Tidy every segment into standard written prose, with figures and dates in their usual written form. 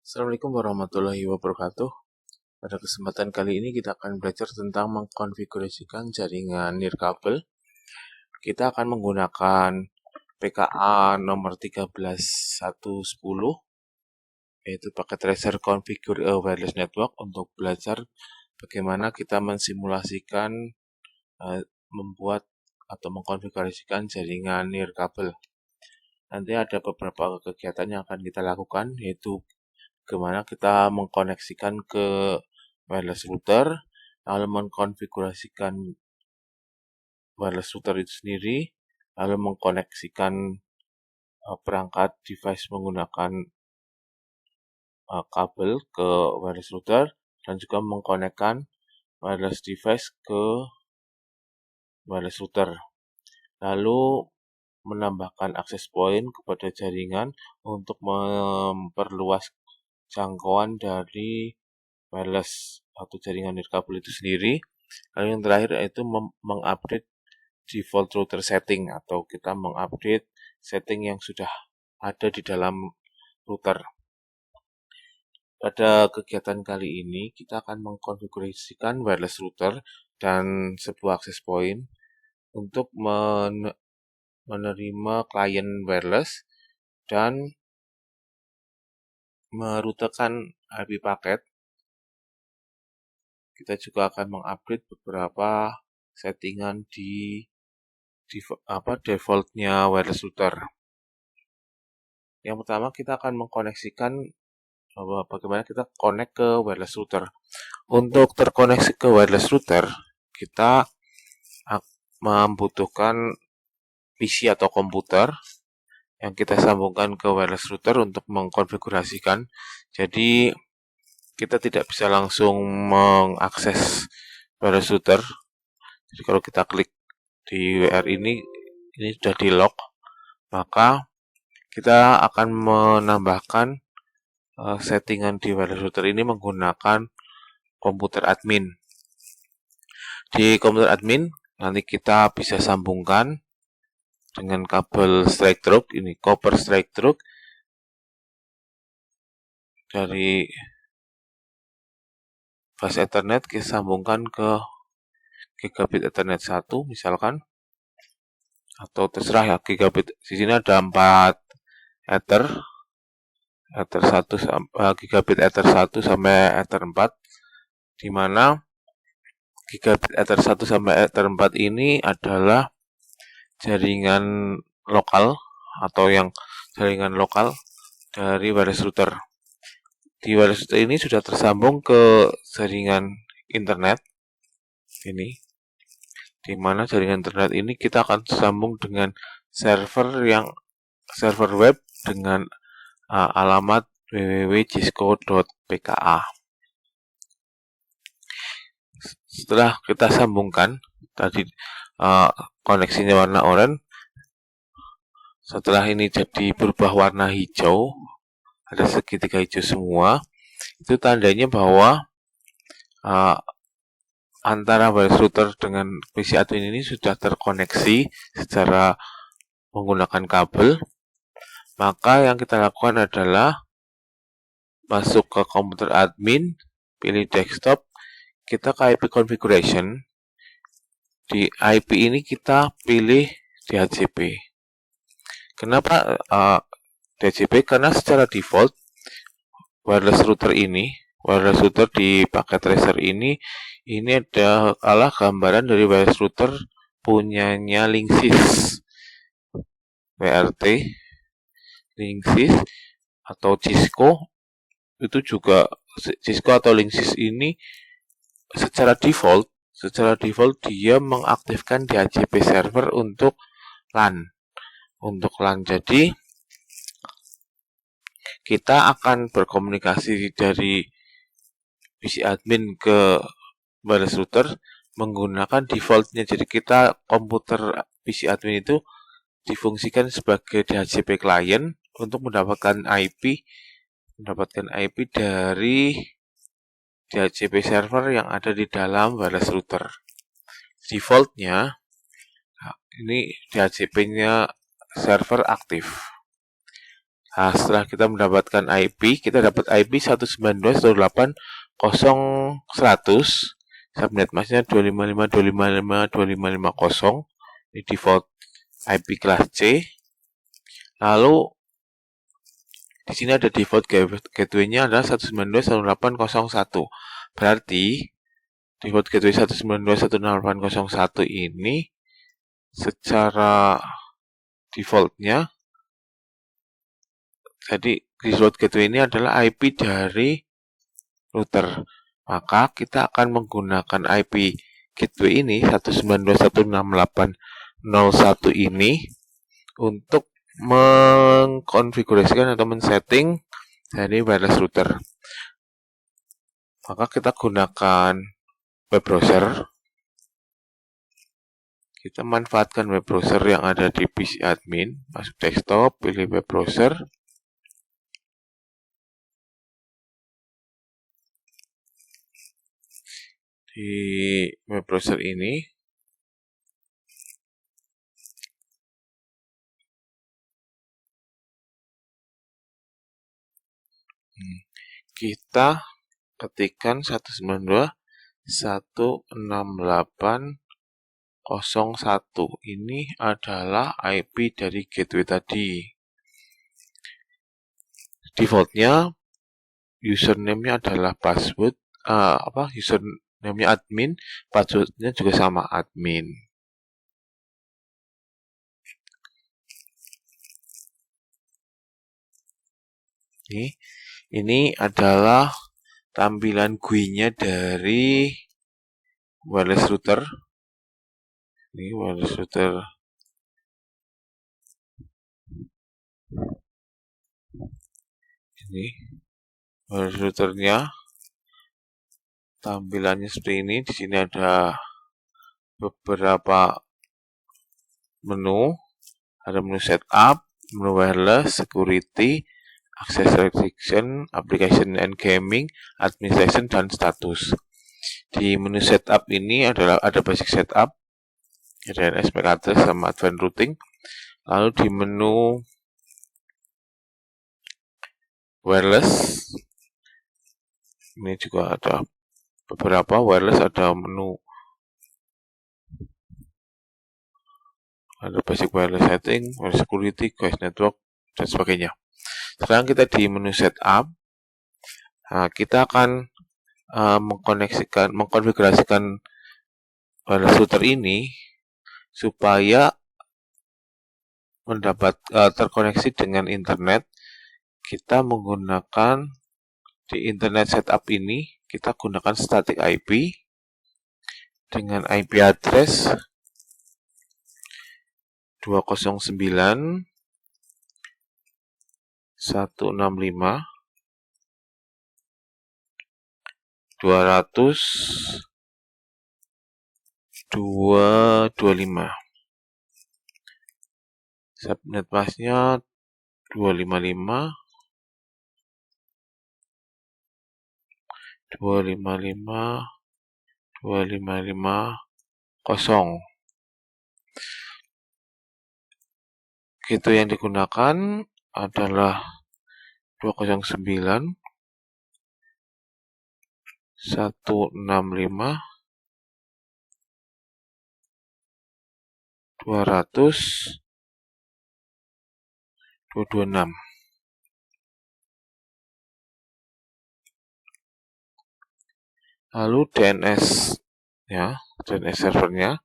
Assalamualaikum warahmatullahi wabarakatuh. Pada kesempatan kali ini kita akan belajar tentang mengkonfigurasikan jaringan nirkabel. Kita akan menggunakan PKA nomor 13110, yaitu Packet Tracer Configure a Wireless Network, untuk belajar bagaimana kita mensimulasikan membuat atau mengkonfigurasikan jaringan nirkabel. Nanti ada beberapa kegiatan yang akan kita lakukan, yaitu bagaimana kita mengkoneksikan ke wireless router, lalu mengkonfigurasikan wireless router itu sendiri, lalu mengkoneksikan perangkat device menggunakan kabel ke wireless router, dan juga mengkonekkan wireless device ke wireless router. Lalu menambahkan access point kepada jaringan untuk memperluas jangkauan dari wireless atau jaringan nirkabel itu sendiri. Lalu yang terakhir yaitu mengupdate default router setting, atau kita mengupdate setting yang sudah ada di dalam router. Pada kegiatan kali ini kita akan mengkonfigurasikan wireless router dan sebuah access point untuk menerima klien wireless dan merutekan IP paket. Kita juga akan mengupdate beberapa settingan di defaultnya wireless router. Yang pertama kita akan mengkoneksikan bagaimana kita connect ke wireless router. Untuk terkoneksi ke wireless router, kita membutuhkan PC atau komputer yang kita sambungkan ke wireless router untuk mengkonfigurasikan. Jadi kita tidak bisa langsung mengakses wireless router. Jadi kalau kita klik di WR ini sudah di lock, maka kita akan menambahkan settingan di wireless router ini menggunakan komputer admin. Di komputer admin nanti kita bisa sambungkan dengan kabel straight through, ini copper straight through dari bus Ethernet, kita sambungkan ke gigabit Ethernet 1 misalkan, atau terserah ya gigabit. Di sini ada 4 Ether 1 gigabit Ether 1 sampai Ether 4, di mana gigabit Ether 1 sampai Ether 4 ini adalah jaringan lokal atau yang jaringan lokal dari wireless router. Di wireless router ini sudah tersambung ke jaringan internet ini, di mana jaringan internet ini kita akan sambung dengan server web dengan alamat www.cisco.pka. Setelah kita sambungkan tadi koneksinya warna oranye, setelah ini jadi berubah warna hijau, ada segitiga hijau semua, itu tandanya bahwa antara wireless router dengan PC admin ini sudah terkoneksi secara menggunakan kabel. Maka yang kita lakukan adalah masuk ke komputer admin, pilih desktop, kita ke IP configuration. Di IP ini kita pilih DHCP. Kenapa DHCP? Karena secara default wireless router di Packet Tracer ini adalah gambaran dari wireless router punyanya Linksys, WRT, Linksys atau Cisco. Itu juga Cisco atau Linksys ini secara default dia mengaktifkan DHCP server untuk LAN. Jadi kita akan berkomunikasi dari PC admin ke wireless router menggunakan defaultnya. Jadi kita komputer PC admin itu difungsikan sebagai DHCP client untuk mendapatkan IP dari DHCP server yang ada di dalam wireless router. Defaultnya ini DHCP-nya server aktif. Nah, setelah kita mendapatkan IP, kita dapat IP 192.168.0.100. Subnet masknya 255.255.255.0. Ini default IP kelas C. Lalu di sini ada default gateway-nya adalah 192.168.0.1. Berarti default gateway 192.168.0.1 ini secara defaultnya, jadi default gateway ini adalah IP dari router. Maka kita akan menggunakan IP gateway ini 192.168.0.1 ini untuk mengkonfigurasikan atau men-setting dari wireless router. Maka kita gunakan web browser. Kita manfaatkan web browser yang ada di PC admin. Masuk desktop, pilih web browser. Di web browser ini kita ketikkan 192.168.0.1. Ini adalah IP dari gateway tadi. Defaultnya username-nya adalah password, username-nya admin, password-nya juga sama admin. Ini adalah tampilan GUI-nya dari wireless router. Ini wireless router. Ini wireless routernya. Tampilannya seperti ini. Di sini ada beberapa menu. Ada menu setup, menu wireless, security, access restriction, application and gaming, administration, dan status. Di menu setup ini ada basic setup, DNS, MAC address, sama advanced routing. Lalu di menu wireless, ini juga ada beberapa wireless, ada menu, ada basic wireless setting, wireless security, guys network, dan sebagainya. Sekarang kita di menu setup. Nah, kita akan mengkonfigurasikan wireless router ini supaya terkoneksi dengan internet. Kita menggunakan di internet setup ini, kita gunakan static IP dengan IP address 265.165.200.225. Subnet masknya 255.255.255.0. Gitu yang digunakan adalah 265.165.200.226. Lalu DNS servernya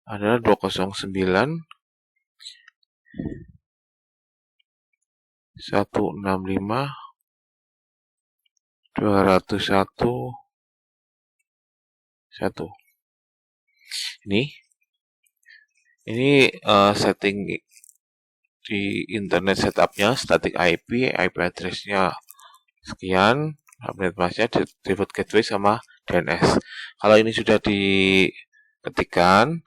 adalah 201.201.1. Ini setting di internet setupnya, static IP address-nya sekian, subnet masknya, default gateway, sama DNS. Kalau ini sudah diketikkan,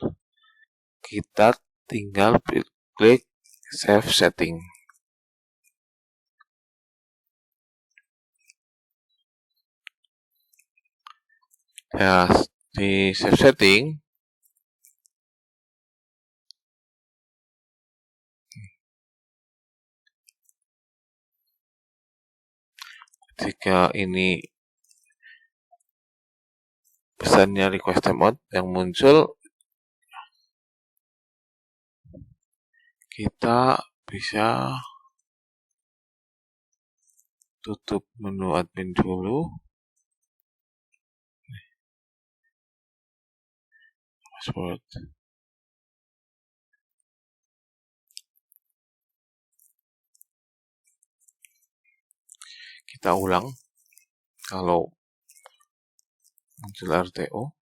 kita tinggal klik save setting. Ya, di save setting Jika ini pesannya request timeout yang muncul, kita bisa tutup menu admin dulu. Password. Kita ulang kalau muncul RTO.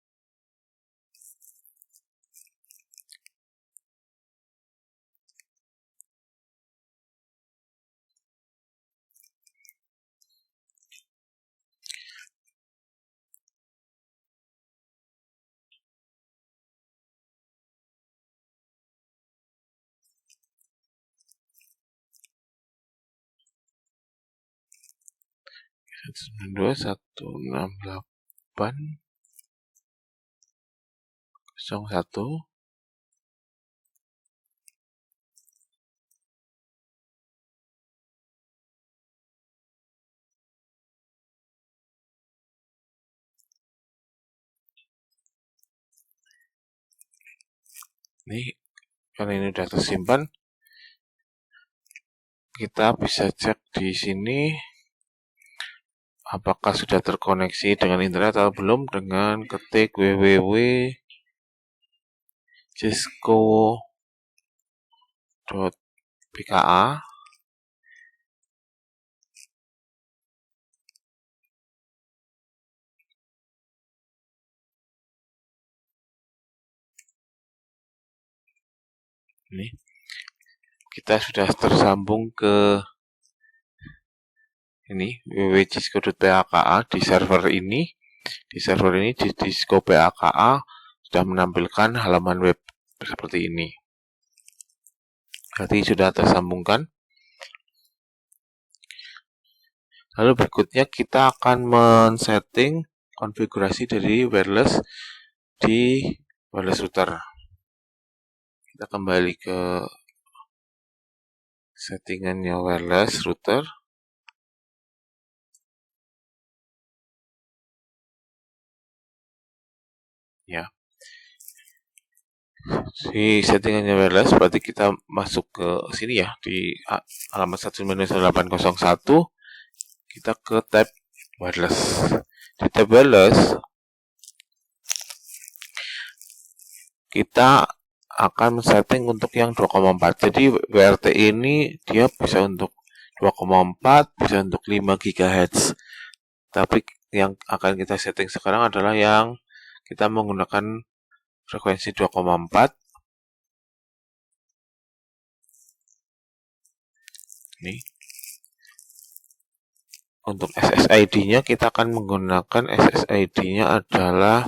Dua 168.01. Ini karena ini sudah tersimpan, kita bisa cek di sini apakah sudah terkoneksi dengan internet atau belum dengan ketik www.cisco.pka. Ini kita sudah tersambung ke ini www.cisco.pka di server ini. Di server ini di Cisco PAKA sudah menampilkan halaman web seperti ini. Berarti sudah tersambungkan. Lalu berikutnya kita akan men-setting konfigurasi dari wireless di wireless router. Kita kembali ke settingannya wireless router. Ya. Di settingannya wireless berarti kita masuk ke sini ya, di alamat 1.801 kita ke tab wireless. Di tab wireless kita akan setting untuk yang 2,4. Jadi WRT ini dia bisa untuk 2,4, bisa untuk 5 GHz. Tapi yang akan kita setting sekarang adalah yang kita menggunakan frekuensi 2,4. Ini. Untuk SSID-nya kita akan menggunakan SSID-nya adalah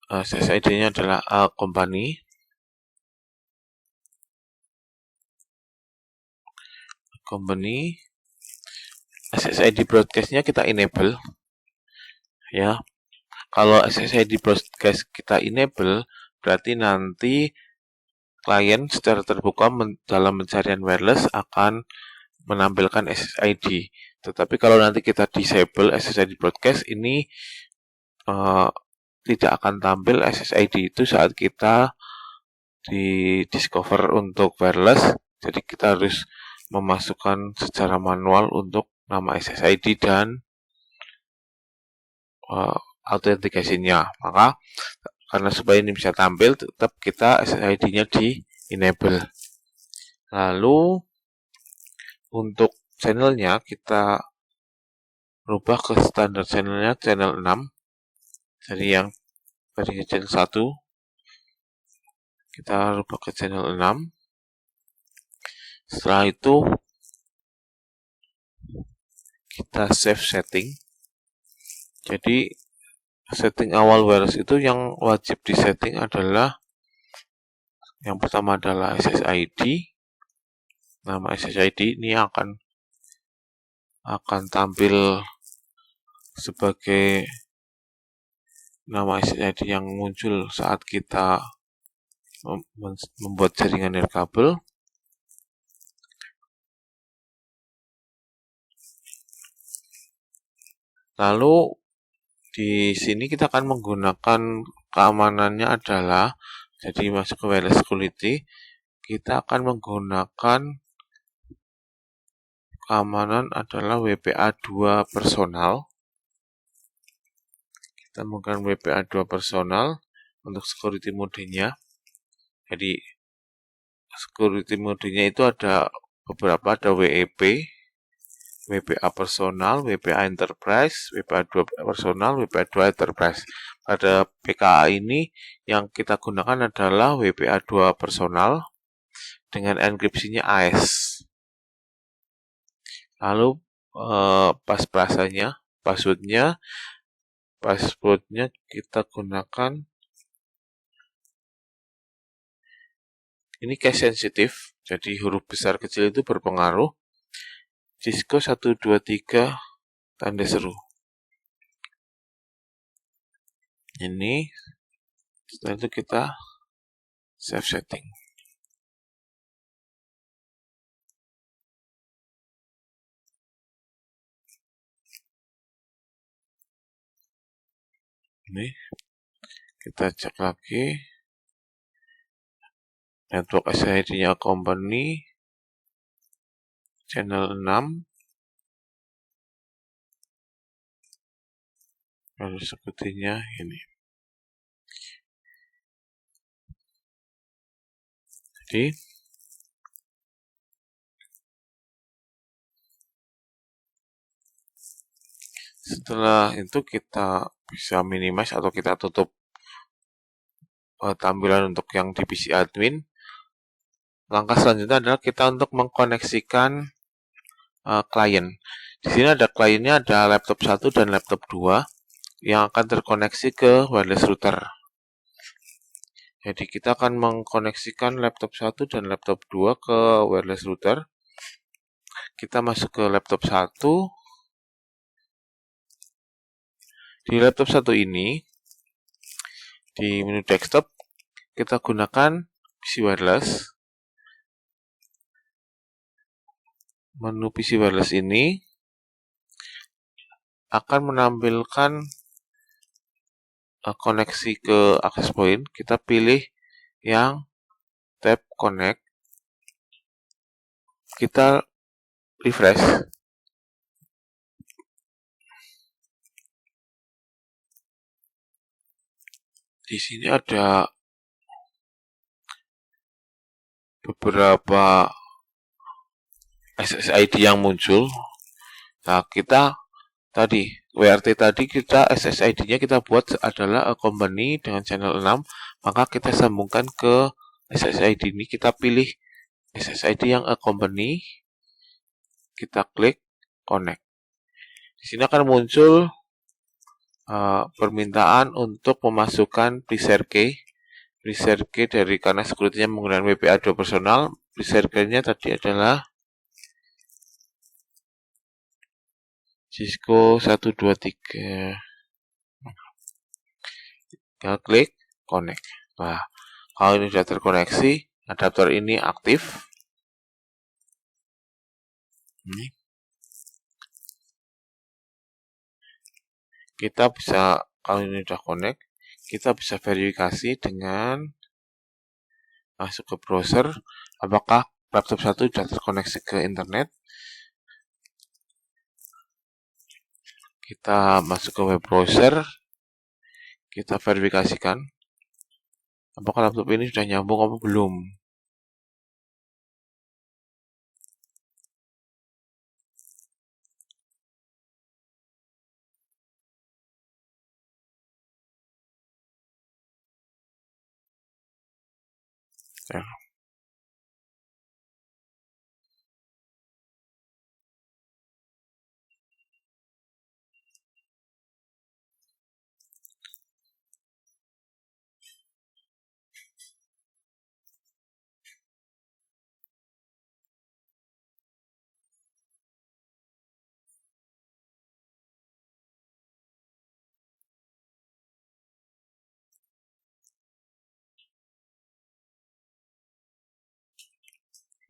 SSID-nya adalah company. SSID broadcast-nya kita enable. Ya. Kalau SSID broadcast kita enable, berarti nanti klien secara terbuka dalam pencarian wireless akan menampilkan SSID. Tetapi kalau nanti kita disable SSID broadcast, ini tidak akan tampil SSID itu saat kita di discover untuk wireless. Jadi kita harus memasukkan secara manual untuk nama SSID dan autentikasinya. Maka karena supaya ini bisa tampil, tetap kita SSID-nya di enable. Lalu untuk channelnya kita rubah ke standar channelnya channel 6. Jadi yang tadi channel 1 kita rubah ke channel 6. Setelah itu kita save setting. Jadi setting awal wireless itu yang wajib disetting adalah yang pertama adalah SSID. Nama SSID ini akan tampil sebagai nama SSID yang muncul saat kita membuat jaringan nirkabel. Lalu di sini kita akan menggunakan keamanannya adalah, jadi masuk ke wireless security, kita akan menggunakan keamanan adalah WPA2 personal. Kita menggunakan WPA2 personal untuk security mode-nya. Jadi security mode-nya itu ada beberapa, ada WEP, WPA personal, WPA enterprise, WPA2 personal, WPA2 enterprise. Pada PKA ini yang kita gunakan adalah WPA2 personal dengan enkripsinya AES. Lalu passwordnya kita gunakan, ini case sensitif, jadi huruf besar kecil itu berpengaruh. Cisco 123 tanda seru. Ini setelah itu kita save setting. Ini kita cek lagi network SSID-nya company channel 6, lalu sepertinya ini. Jadi setelah itu kita bisa minimize atau kita tutup tampilan untuk yang di PC admin. Langkah selanjutnya adalah kita untuk mengkoneksikan klien. Di sini ada kliennya, ada laptop 1 dan laptop 2 yang akan terkoneksi ke wireless router. Jadi kita akan mengkoneksikan laptop 1 dan laptop 2 ke wireless router. Kita masuk ke laptop 1. Di laptop 1 ini, di menu desktop, kita gunakan PC wireless. Menu PC wireless ini akan menampilkan koneksi ke access point. Kita pilih yang tab connect. Kita refresh. Di sini ada beberapa SSID yang muncul. Nah, kita tadi WRT tadi kita SSID-nya kita buat adalah a company dengan channel 6, maka kita sambungkan ke SSID ini, kita pilih SSID yang a company, kita klik connect. Di sini akan muncul permintaan untuk memasukkan pre-share key. Pre-share key dari, karena security-nya menggunakan WPA2 personal, pre-share key-nya tadi adalah Cisco 123. Kita klik connect. Nah, kalau ini sudah terkoneksi, adaptor ini aktif. Ini. Kita bisa, kalau ini sudah connect, kita bisa verifikasi dengan masuk ke browser, apakah laptop 1 sudah terkoneksi ke internet. Kita masuk ke web browser, kita verifikasikan apakah laptop ini sudah nyambung atau belum. Ya.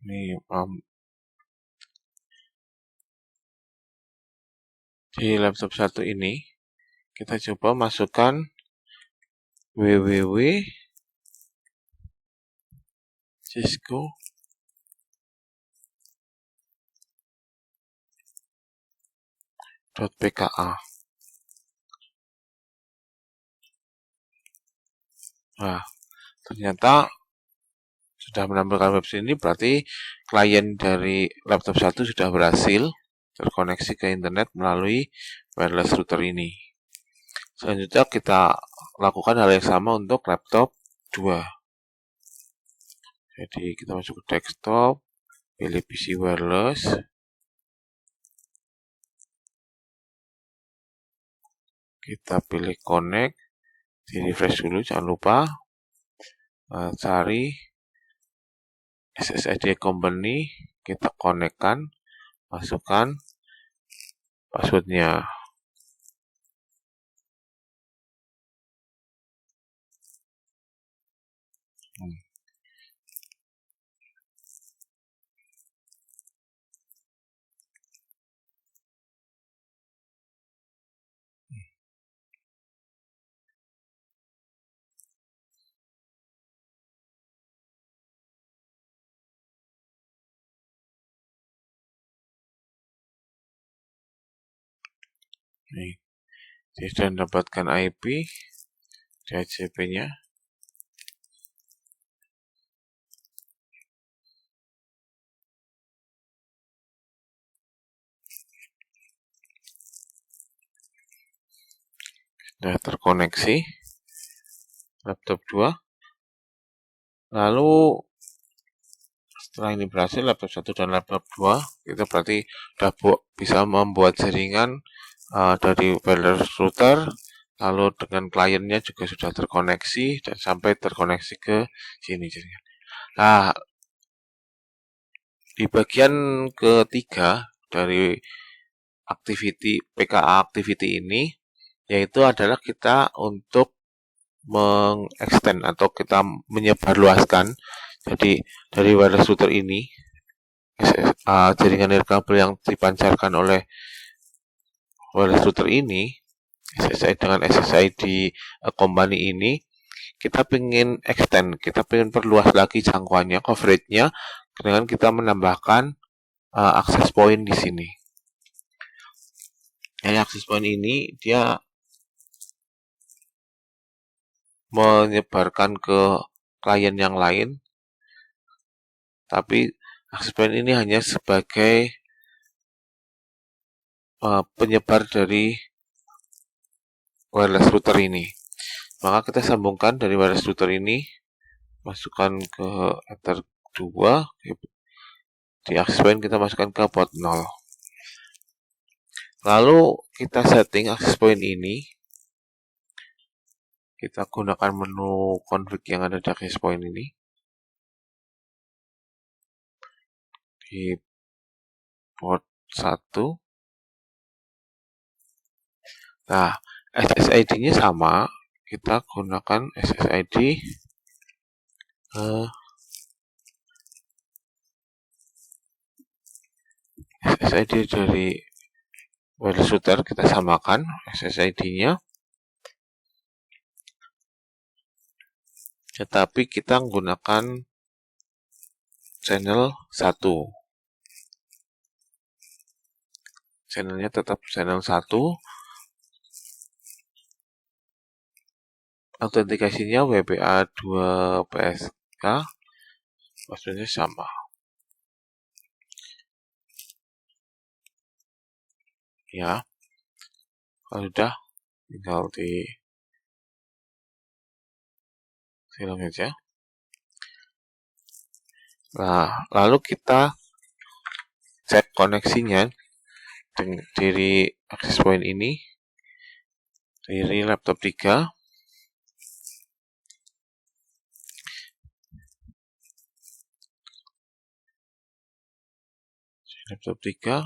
Ini Di laptop 1 ini kita coba masukkan www.cisco.pka. Nah, ternyata sudah menampilkan web sini, berarti klien dari laptop 1 sudah berhasil terkoneksi ke internet melalui wireless router ini. Selanjutnya kita lakukan hal yang sama untuk laptop 2. Jadi kita masuk ke desktop, pilih PC wireless, kita pilih connect, di refresh dulu, jangan lupa cari SSID company, kita konekkan, masukkan passwordnya. Nih, saya sudah mendapatkan IP, DHCP-nya. Sudah terkoneksi laptop 2. Lalu setelah ini berhasil, laptop 1 dan laptop 2, kita berarti sudah bisa membuat jaringan dari wireless router, lalu dengan kliennya juga sudah terkoneksi dan sampai terkoneksi ke sini jaringan. Nah, di bagian ketiga dari PKA activity ini, yaitu adalah kita untuk mengextend atau kita menyebarluaskan. Jadi dari wireless router ini, jaringan nirkabel yang dipancarkan oleh wireless router ini, SSID dengan SSID company ini, kita pengen extend, kita pengen perluas lagi jangkauannya, coveragenya, dengan kita menambahkan access point di sini. Jadi access point ini dia menyebarkan ke klien yang lain, tapi access point ini hanya sebagai penyebar dari wireless router ini. Maka kita sambungkan dari wireless router ini, masukkan ke Ether 2, di access point kita masukkan ke port 0. Lalu kita setting access point ini, kita gunakan menu config yang ada di access point ini, di port 1. Nah, SSID-nya sama, kita gunakan SSID dari wireless router, kita samakan SSID-nya, tetapi kita menggunakan channel 1. Channelnya tetap channel 1. Autentikasinya WPA2PSK, passwordnya sama. Ya, kalau sudah tinggal di silang aja. Nah, lalu kita cek koneksinya dari access point ini, dari laptop 3. Laptop 3.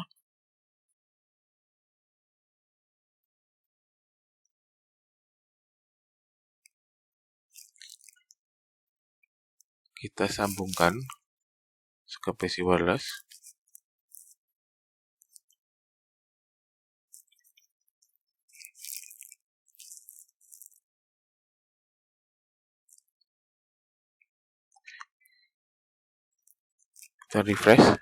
Kita sambungkan ke PC wireless. Kita refresh.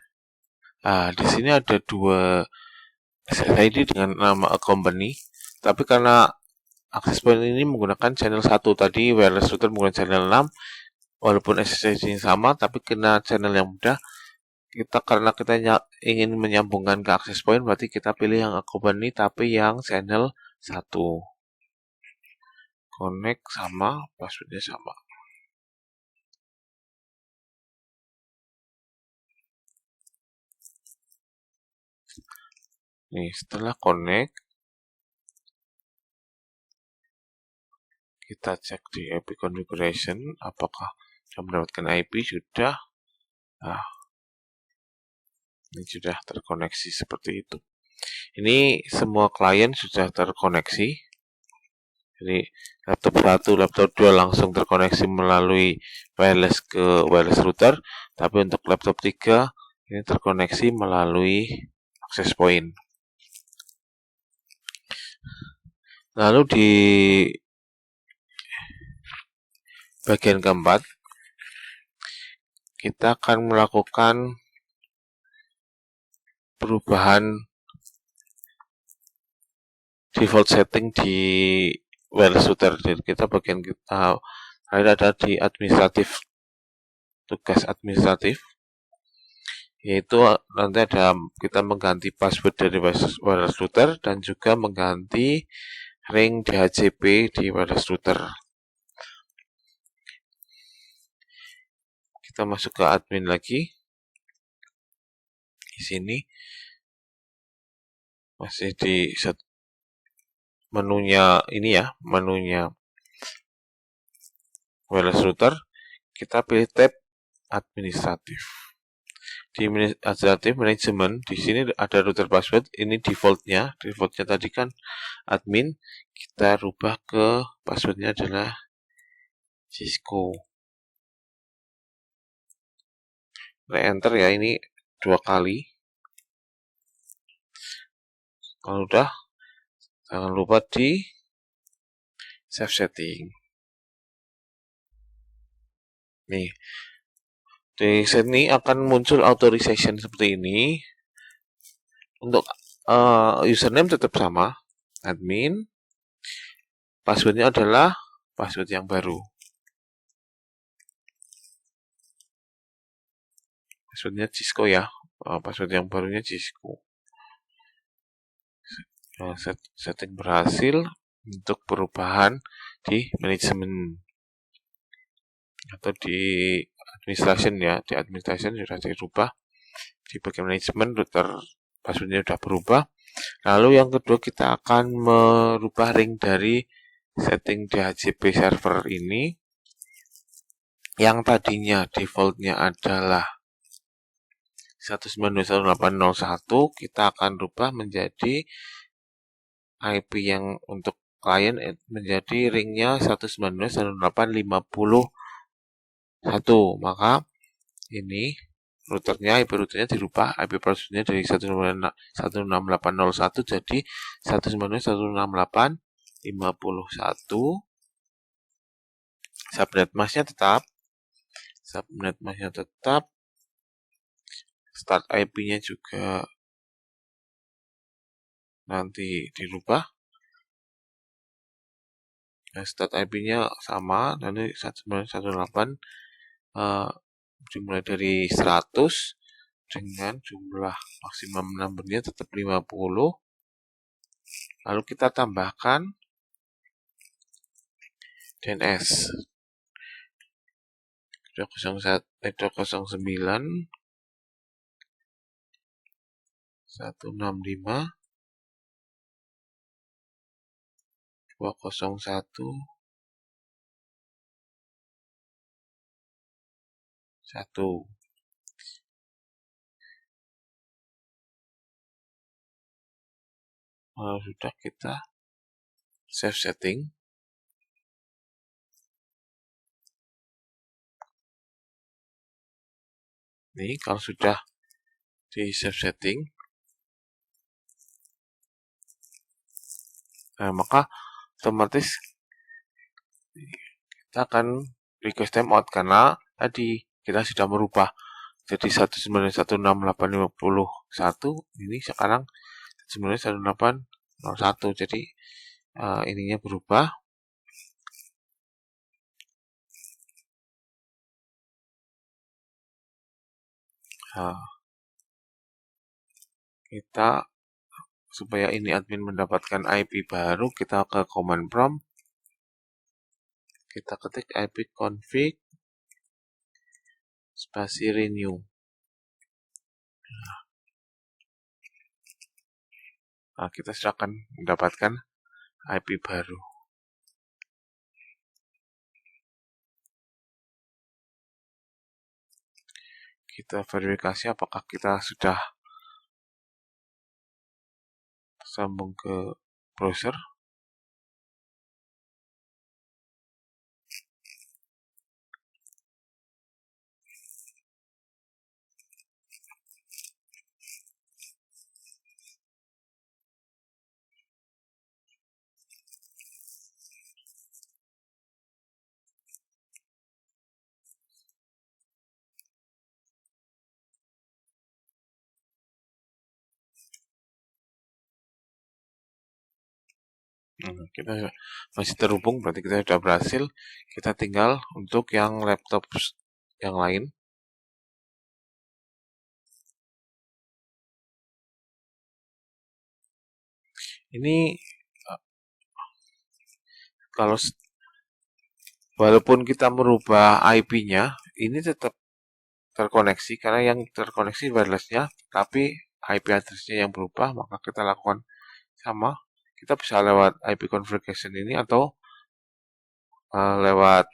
Di sini ada dua ID dengan nama company, tapi karena access point ini menggunakan channel 1, tadi wireless router menggunakan channel 6, walaupun SSID sama, tapi kena channel yang mudah. Karena kita ingin menyambungkan ke access point, berarti kita pilih yang company tapi yang channel 1. Connect sama, passwordnya sama. Nih, setelah connect, kita cek di IP configuration, apakah sudah mendapatkan IP, sudah. Ini sudah terkoneksi seperti itu. Ini semua klien sudah terkoneksi. Jadi laptop 1, laptop 2 langsung terkoneksi melalui wireless ke wireless router, tapi untuk laptop 3 ini terkoneksi melalui access point. Lalu di bagian keempat, kita akan melakukan perubahan default setting di wireless router. Jadi bagian kita ada di administratif, tugas administratif, yaitu nanti kita mengganti password dari wireless router dan juga mengganti ring DHCP di wireless router. Kita masuk ke admin lagi. Di sini masih di menunya ini ya, menunya wireless router. Kita pilih tab administratif. Di administratif manajemen, di sini ada router password. Ini defaultnya tadi kan admin. Kita rubah ke passwordnya adalah Cisco. Enter ya, ini 2 kali. Kalau udah, jangan lupa di save setting. Nih, di sini akan muncul authorization seperti ini. Untuk username tetap sama, admin. Passwordnya adalah password yang baru. Passwordnya Cisco ya. Password yang barunya Cisco. Setting berhasil untuk perubahan di manajemen atau di administration ya. Di administration sudah dirubah. Di bagian manajemen router passwordnya sudah berubah. Lalu yang kedua, kita akan merubah ring dari setting DHCP server ini. Yang tadinya defaultnya adalah 192.168.0.1, kita akan rubah menjadi IP yang untuk klien menjadi ringnya 192.168.50.1. Maka ini IP routernya dirubah, IP passwordnya dari 168.0.1 jadi 192.168.50.1. Subnet masknya tetap. Start IP-nya juga nanti dirubah. Start IP-nya sama, nanti 192.168 dimulai dari 100 dengan jumlah maksimum numbernya tetap 50. Lalu kita tambahkan DNS 209 165 201 1. Sudah, kita save setting. Nih, kalau sudah di save setting, maka otomatis kita akan request timeout karena tadi kita sudah merubah Jadi 191.68.51 ini sekarang 191.18.01. Jadi ininya berubah. Kita supaya ini admin mendapatkan IP baru, kita ke command prompt, kita ketik ip config spasi renew. Nah, kita sudah akan mendapatkan IP baru. Kita verifikasi apakah kita sudah sambung ke browser. Kita masih terhubung, berarti kita sudah berhasil. Kita tinggal untuk yang laptop yang lain. Ini kalau walaupun kita merubah IP-nya, ini tetap terkoneksi karena yang terkoneksi wireless-nya, tapi IP address-nya yang berubah, maka kita lakukan sama. Kita bisa lewat IP configuration ini atau lewat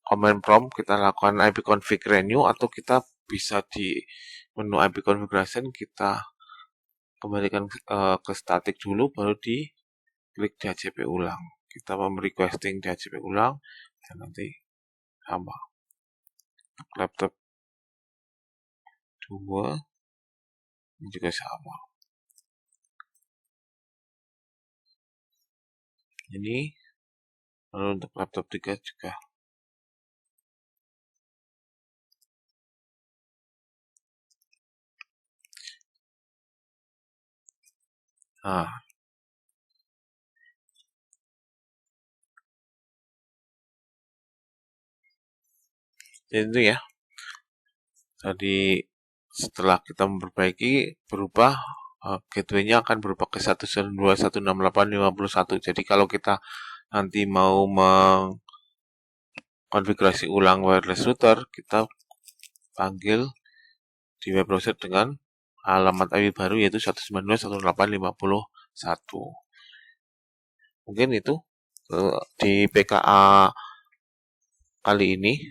command prompt kita lakukan IP config renew, atau kita bisa di menu IP configuration kita kembalikan ke static dulu, baru di klik DHCP ulang. Kita requesting DHCP ulang dan nanti sama. Laptop 2 ini juga sama. Ini lalu untuk laptop 3 juga. Nah, jadi itu ya. Tadi setelah kita memperbaiki, berubah, gateway-nya akan berubah ke 192.168.51. Jadi kalau kita nanti mau mengkonfigurasi ulang wireless router, kita panggil di web browser dengan alamat IP baru, yaitu 192.168.51. Mungkin itu di PKA kali ini,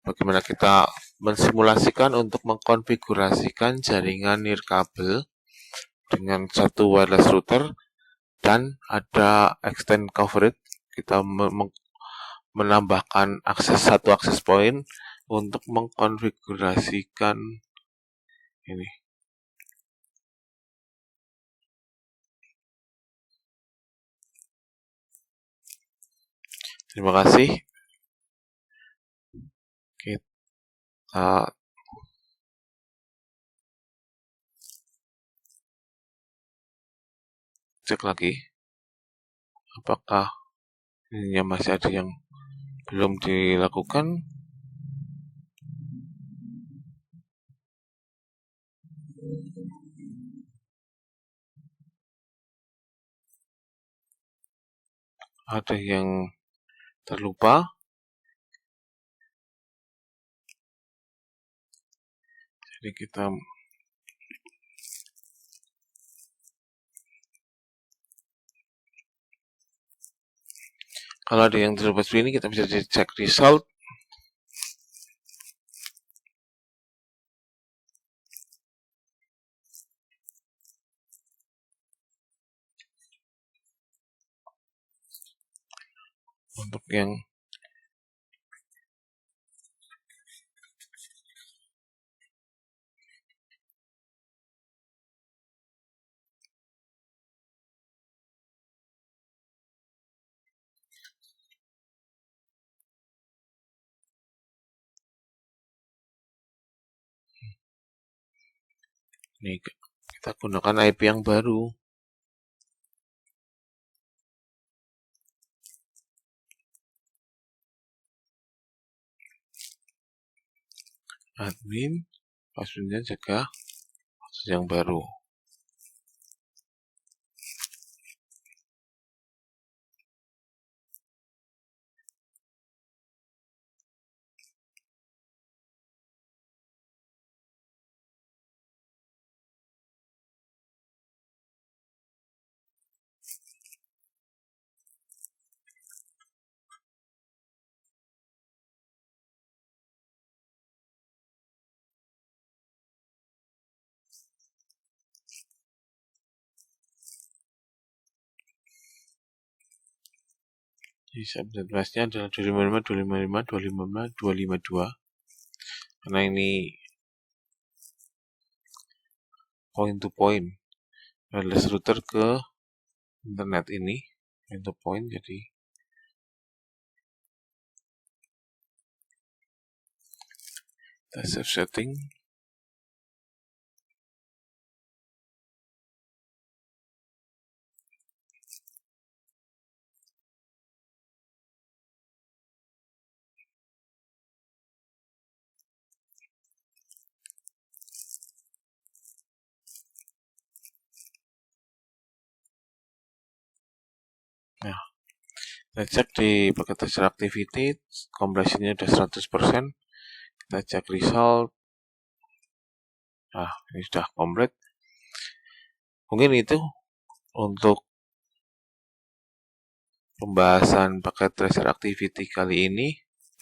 bagaimana kita mensimulasikan untuk mengkonfigurasikan jaringan nirkabel dengan satu wireless router, dan ada extend coverage. Kita menambahkan satu akses point untuk mengkonfigurasikan ini. Terima kasih. Kita cek lagi apakah ini masih ada yang belum dilakukan. Ada yang terlupa. Jadi kita kalau ada yang terlupa seperti ini, kita bisa cek result. Untuk yang Nih, kita gunakan IP yang baru. Admin, passwordnya jaga password yang baru. Jadi subnet masknya adalah 255.255.255.252. Karena ini point to point wireless router ke internet ini, point to point, jadi kita save setting. Nah, kita cek di paket tester activity, compressionnya sudah 100%. Kita cek result. Nah, ini sudah komplit. Mungkin itu untuk pembahasan paket tracer activity kali ini.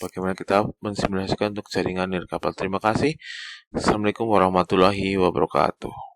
Bagaimana kita mensimulasikan untuk jaringan nirkabel. Terima kasih. Assalamualaikum warahmatullahi wabarakatuh.